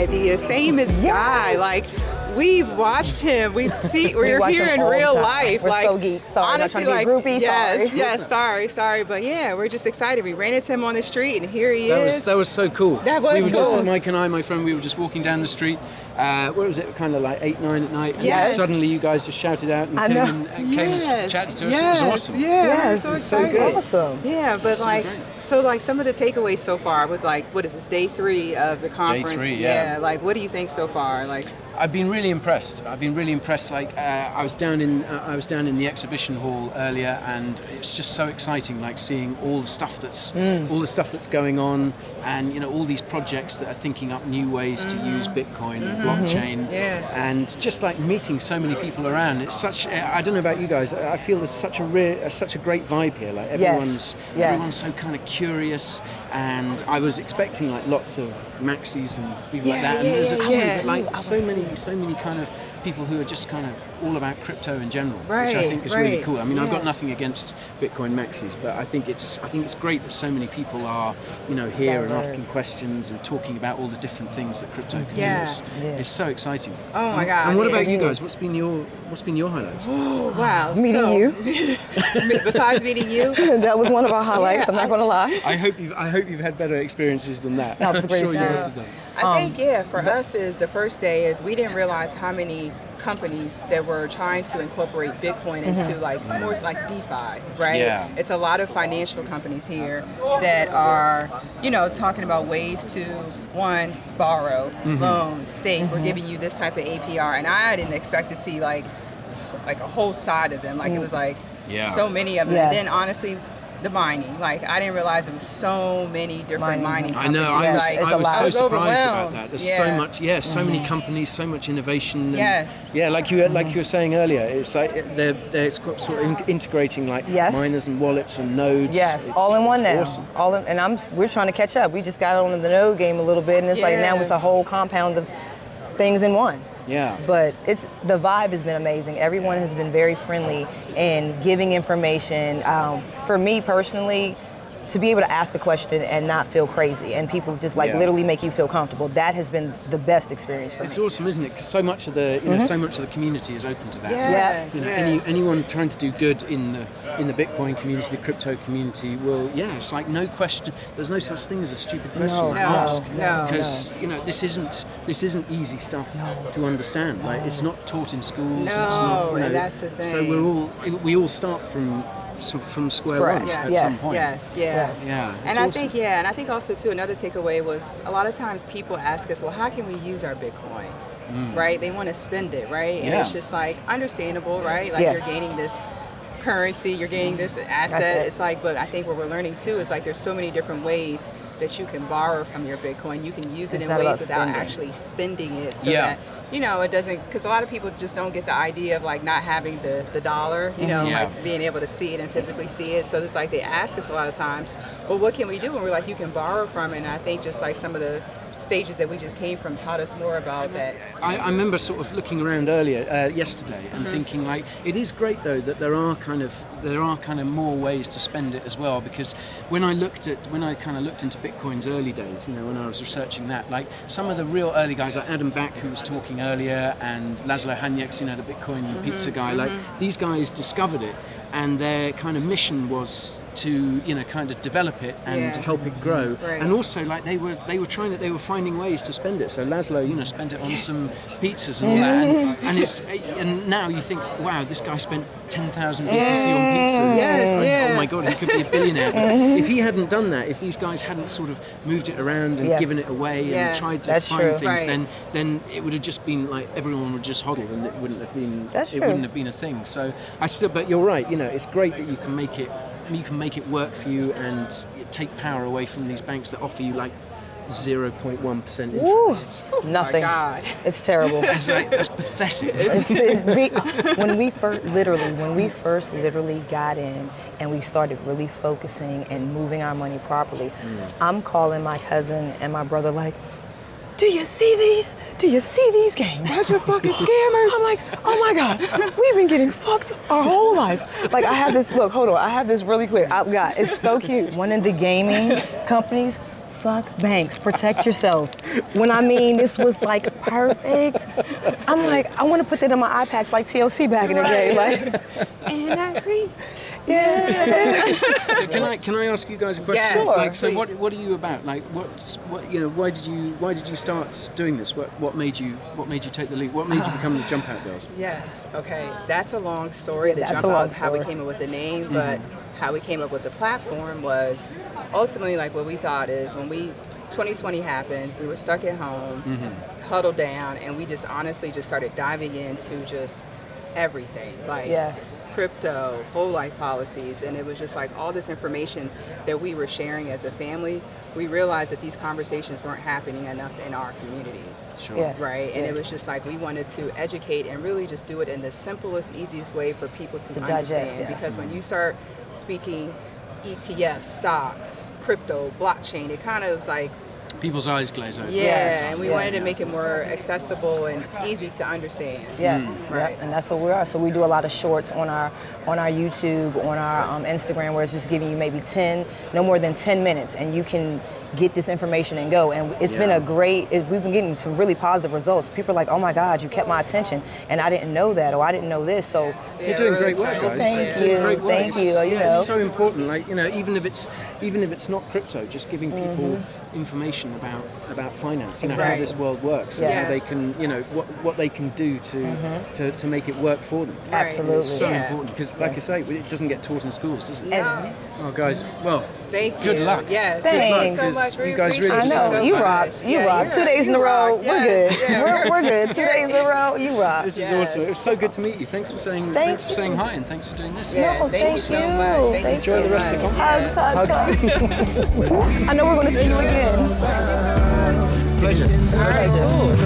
guy, the famous guy. Like, we've watched him. We're here in real life. We're like, so geeks. Sorry, honestly, not trying to be a groupie. yes, sorry. But yeah, we're just excited. We ran into him on the street, and here he is. That was so cool. That was we were cool. just, Mike and I, my friend, we were just walking down the street. What was it, kind of like 8, 9 at night? And Yes. suddenly you guys just shouted out and came and chatted to us. Yes. It was awesome. Yeah, Yes, we're it was so so excited. awesome. Yeah, but So like, great. so like some of the takeaways so far with like, what is this, day 3 of the conference? 3, yeah. Like, what do you think so far? Like, I've been really impressed. Like I was down in the exhibition hall earlier, and it's just so exciting. Like seeing all the stuff that's going on, and you know all these projects that are thinking up new ways to use Bitcoin and blockchain, and just like meeting so many people around. It's such. I don't know about you guys. I feel there's such a great vibe here. Like everyone's so kind of curious, and I was expecting like lots of maxis and people like that. And there's a few like so many kind of people who are just kind of all about crypto in general, which I think is really cool. I mean, I've got nothing against Bitcoin maxis, but I think it's great that so many people are, you know, here and asking questions and talking about all the different things that crypto can use. It's so exciting. oh my God. And what about you guys? What's been your highlights? Oh, wow. Meeting you. Besides meeting you? That was one of our highlights. I'm not going to lie. I hope you've had better experiences than that. That was a great I'm sure you experience. must have done. I think, for us is the first day is we didn't realize how many companies that were trying to incorporate Bitcoin into like more like DeFi, right? Yeah. It's a lot of financial companies here that are, you know, talking about ways to, one, borrow, loan, stake. We're giving you this type of APR. And I didn't expect to see like a whole side of them. Like it was like so many of them. Yes. And then honestly, the mining. Like I didn't realize it was so many different mining I companies. know. I was so surprised about overwhelmed. that. There's so much. So many companies, so much innovation. And, Yeah, like you were saying earlier, it's like they're sort of integrating like miners and wallets and nodes. Yes, all in one now. Awesome. We're trying to catch up. We just got on the node game a little bit, and it's like now it's a whole compound of things in one. Yeah. But the vibe has been amazing. Everyone has been very friendly in giving information. For me personally, to be able to ask a question and not feel crazy, and people just like literally make you feel comfortable. That has been the best experience for me. It's awesome, isn't it? Because so much of the community is open to that. Anyone trying to do good in the Bitcoin community, the crypto community, will it's like no question. There's no such thing as a stupid question to ask, because this isn't easy stuff to understand. Like it's not taught in schools. It's not, that's the thing. So we all start from square one at some point. Yeah. And awesome. I think also too another takeaway was a lot of times people ask us, well, how can we use our Bitcoin? Right? They want to spend it, right? And it's just like understandable, right? Like you're gaining this currency, you're gaining this asset. It's like, but I think what we're learning too is like there's so many different ways that you can borrow from your Bitcoin. You can use it in ways without actually spending it, so that it doesn't, because a lot of people just don't get the idea of like not having the dollar, like being able to see it and physically see it. So it's like they ask us a lot of times, well, what can we do? And we're like, you can borrow from it. And I think just like some of the stages that we just came from taught us more about that. I remember sort of looking around earlier yesterday and thinking like it is great though that there are kind of more ways to spend it as well, because when I kind of looked into Bitcoin's early days, when I was researching that, like some of the real early guys like Adam Back, who was talking earlier, and Laszlo Hanyecz, the Bitcoin pizza guy, like these guys discovered it, and their kind of mission was to kind of develop it and help it grow, and also like they were finding ways to spend it. So Laszlo spent it on some pizzas and all that, and now you think, wow, this guy spent 10,000 BTC on pizza. Oh my god, he could be a billionaire. But if he hadn't done that, if these guys hadn't sort of moved it around and given it away and tried to find things, then it would have just been like everyone would just hodl, and it wouldn't have been a thing. So but you're right, it's great that you can make it work for you and take power away from these banks that offer you like 0.1% interest. Nothing. Oh my God. It's terrible. That's pathetic. When we first literally got in and we started really focusing and moving our money properly, I'm calling my cousin and my brother like, do you see these? Do you see these games? Bunch of fucking scammers. I'm like, oh my God, we've been getting fucked our whole life. Like I have this really quick. It's so cute. One of the gaming companies fuck banks, protect yourself. When I mean, this was like perfect. I'm like, I want to put that on my eye patch like TLC back in the day. Like, and I agree. Yeah. So can I ask you guys a question? Yeah, sure. Like, so what are you about? Like, why did you start doing this? What made you take the leap? What made you become the Jump Out Girls? Yes. Okay. That's a long story. The That's Jump a long Out, how we story. came up with the name, but how we came up with the platform was ultimately like what we thought is when 2020 happened, we were stuck at home, huddled down, and we just honestly just started diving into just everything. Like, Yes. crypto, whole life policies, and it was just like all this information that we were sharing as a family. We realized that these conversations weren't happening enough in our communities. Sure. Yes. Right, and it Yes. was just like we wanted to educate and really just do it in the simplest, easiest way for people to digest, understand. yes. Because when you start speaking ETFs, stocks, crypto, blockchain, it kind of is like, People's eyes glaze over. yeah, and we Yes. wanted to make it more accessible and easy to understand. Yes, Right. yep, and that's what we are. So we do a lot of shorts on our YouTube, on our Instagram, where it's just giving you maybe no more than 10 minutes, and you can get this information and go. And it's been we've been getting some really positive results. People are like, oh my God, you kept my attention, and I didn't know that, or I didn't know this. So You're doing great work, guys. Thank You're doing you. great work. Thank you. You know. It's so important. Like, you know, even if it's not crypto, just giving people information about finance. You know, how Right. this world works, Yes. and how they can, you know, what they can do to make it work for them. Right. Absolutely. It's so Yeah. important because, like you say, it doesn't get taught in schools, does it? No. Oh, guys, well, Thank you. good luck. Yes. Thanks. Thank you so Because much. We you guys really appreciate I deserve know, so you much. rock, you Yeah, rock. you're 2 days in a you row, rock. Yes. we're good. We're good. 2 days in a row, you rock. This is Yes. awesome. It was so good to meet you. Thanks for saying hi, and thanks for doing this. Yeah, No, thank you so much. Thank you Enjoy so the rest of the much. conference. Hugs, hugs, hugs. I know we're going to see you again. Pleasure. All right, cool.